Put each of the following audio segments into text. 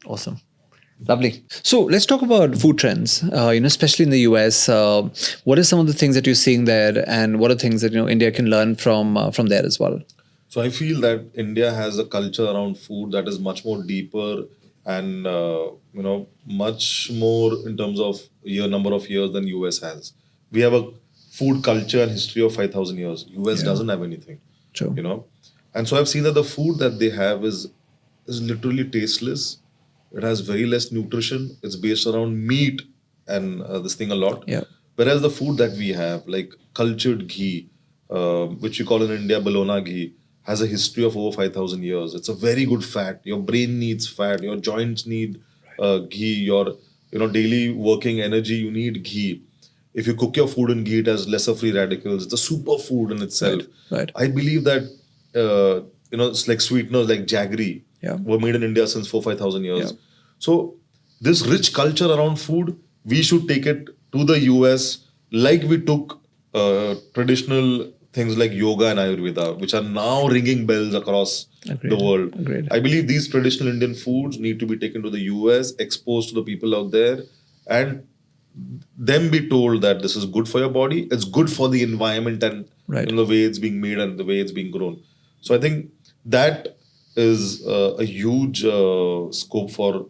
Awesome. Lovely. So let's talk about food trends. Especially in the US, what are some of the things that you're seeing there, and what are things that India can learn from there as well? So I feel that India has a culture around food that is much more deeper and much more in terms of number of years than US has. We have a food culture and history of 5,000 years. US Yeah. doesn't have anything, True. and so I've seen that the food that they have is literally tasteless. It has very less nutrition. It's based around meat and this thing a lot. Yeah. Whereas the food that we have, like cultured ghee, which we call in India Bologna ghee, has a history of over 5,000 years. It's a very good fat. Your brain needs fat. Your joints need ghee. Your daily working energy, you need ghee. If you cook your food in ghee, it has lesser free radicals. It's a super food in itself. Right. I believe that it's like sweeteners like jaggery Yeah. were made in India since 4,000-5,000 years. Yeah. So this rich culture around food, we should take it to the US like we took traditional things like yoga and Ayurveda, which are now ringing bells across Agreed. the world. Agreed. I believe these traditional Indian foods need to be taken to the US, exposed to the people out there, and them be told that this is good for your body, it's good for the environment, and Right. the way it's being made and the way it's being grown. So I think that is a huge scope for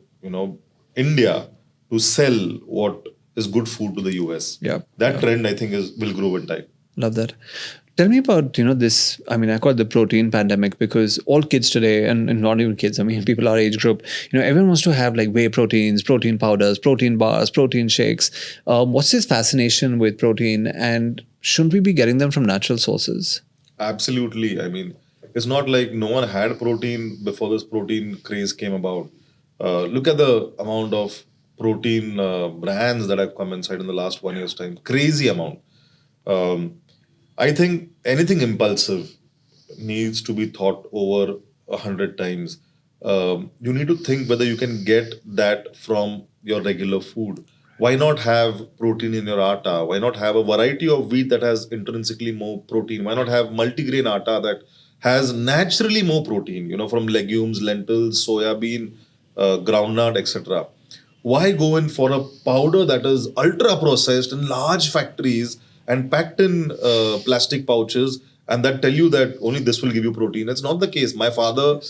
India to sell what is good food to the US. Yeah. That Yeah. trend I think will grow in time. Love that. Tell me about, this, I mean, I call it the protein pandemic, because all kids today, and not even kids, I mean, people our age group, everyone wants to have like whey proteins, protein powders, protein bars, protein shakes. What's this fascination with protein, and shouldn't we be getting them from natural sources? Absolutely. I mean, it's not like no one had protein before this protein craze came about. Look at the amount of protein brands that have come inside in the last 1 year's time. Crazy amount. Um, I think anything impulsive needs to be thought over 100 times. You need to think whether you can get that from your regular food. Why not have protein in your atta? Why not have a variety of wheat that has intrinsically more protein? Why not have multigrain atta that has naturally more protein, from legumes, lentils, soya bean, groundnut, etc. Why go in for a powder that is ultra processed in large factories and packed in plastic pouches, and that tell you that only this will give you protein? That's not the case. My father,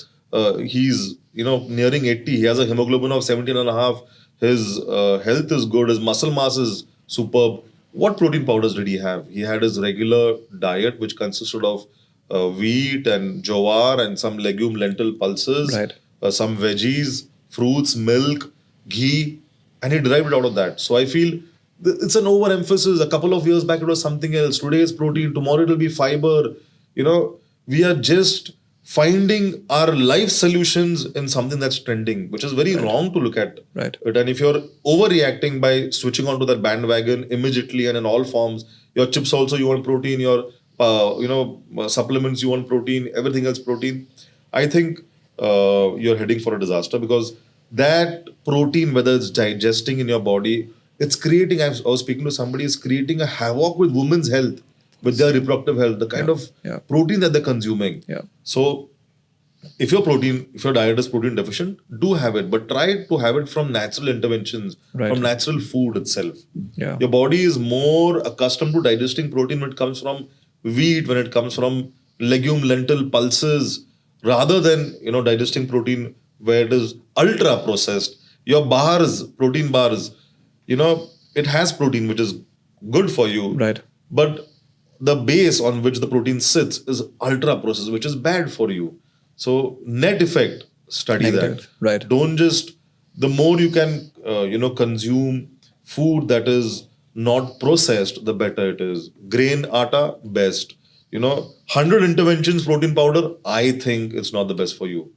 he's nearing 80. He has a hemoglobin of 17 and a half. His health is good. His muscle mass is superb. What protein powders did he have? He had his regular diet, which consisted of wheat and jowar and some legume lentil pulses, Right. some veggies, fruits, milk, ghee, and he derived it out of that. So I feel it's an overemphasis. A couple of years back, it was something else. Today is protein. Tomorrow it will be fiber. We are just finding our life solutions in something that's trending, which is very wrong to look at. Right. It. And if you're overreacting by switching onto that bandwagon immediately and in all forms, your chips also you want protein, your supplements you want protein, everything else protein. I think you're heading for a disaster, because that protein, whether it's digesting in your body, it's creating. I was speaking to somebody, is creating a havoc with women's health, with their reproductive health, the kind of Yeah. protein that they're consuming. Yeah. So if your diet is protein deficient, do have it, but try to have it from natural interventions, Right. from natural food itself. Yeah. Your body is more accustomed to digesting protein when it comes from wheat, when it comes from legume, lentil, pulses, rather than digesting protein where it is ultra processed. Your bars, protein bars, it has protein which is good for you, Right. but the base on which the protein sits is ultra processed, which is bad for you. So net effect, study Negative. that. Right. Don't just, the more you can consume food that is not processed, the better it is. Grain atta, best. 100 interventions protein powder, I think it's not the best for you.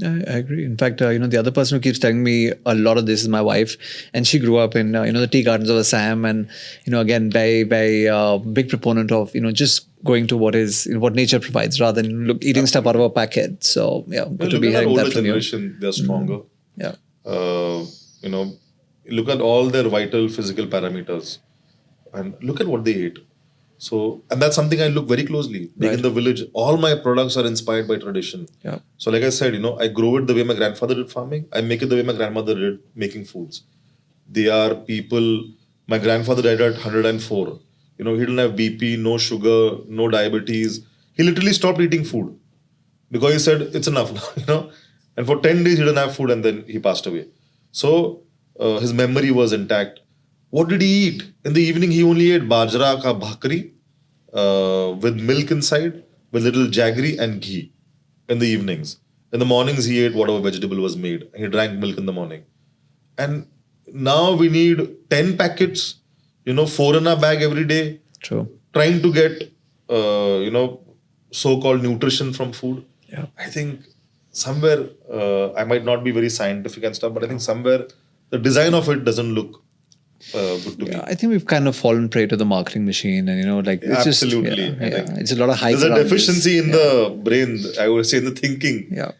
I agree. In fact, the other person who keeps telling me a lot of this is my wife, and she grew up in the tea gardens of Assam, and again, very big proponent of just going to what nature provides rather than eating stuff out of a packet. So yeah, good to Look be at the hearing older that from you. generation, they're stronger. Yeah. You know, look at all their vital physical parameters and look at what they ate. So, and that's something I look very closely. Being in the village, all my products are inspired by tradition. Yeah. So, like I said, I grow it the way my grandfather did farming. I make it the way my grandmother did making foods. They are people. My grandfather died at 104. He didn't have BP, no sugar, no diabetes. He literally stopped eating food because he said it's enough now. And for 10 days he didn't have food, and then he passed away. So his memory was intact. What did he eat? In the evening, he only ate bajra ka bhakri with milk inside, with little jaggery and ghee in the evenings. In the mornings, he ate whatever vegetable was made. He drank milk in the morning. And now we need 10 packets, 4 in a bag every day, True. trying to get, so-called nutrition from food. Yeah. I think somewhere, I might not be very scientific and stuff, but I think somewhere the design of it doesn't look good to me. I think we've kind of fallen prey to the marketing machine, and it's Absolutely. just I think it's a lot of hype. There's a around deficiency this. in the brain, I would say, in the thinking. Yeah.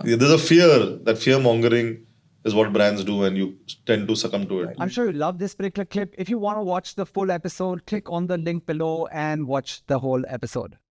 There's a fear. That fear mongering is what brands do, and you tend to succumb to it. I'm sure you love this particular clip. If you want to watch the full episode, click on the link below and watch the whole episode.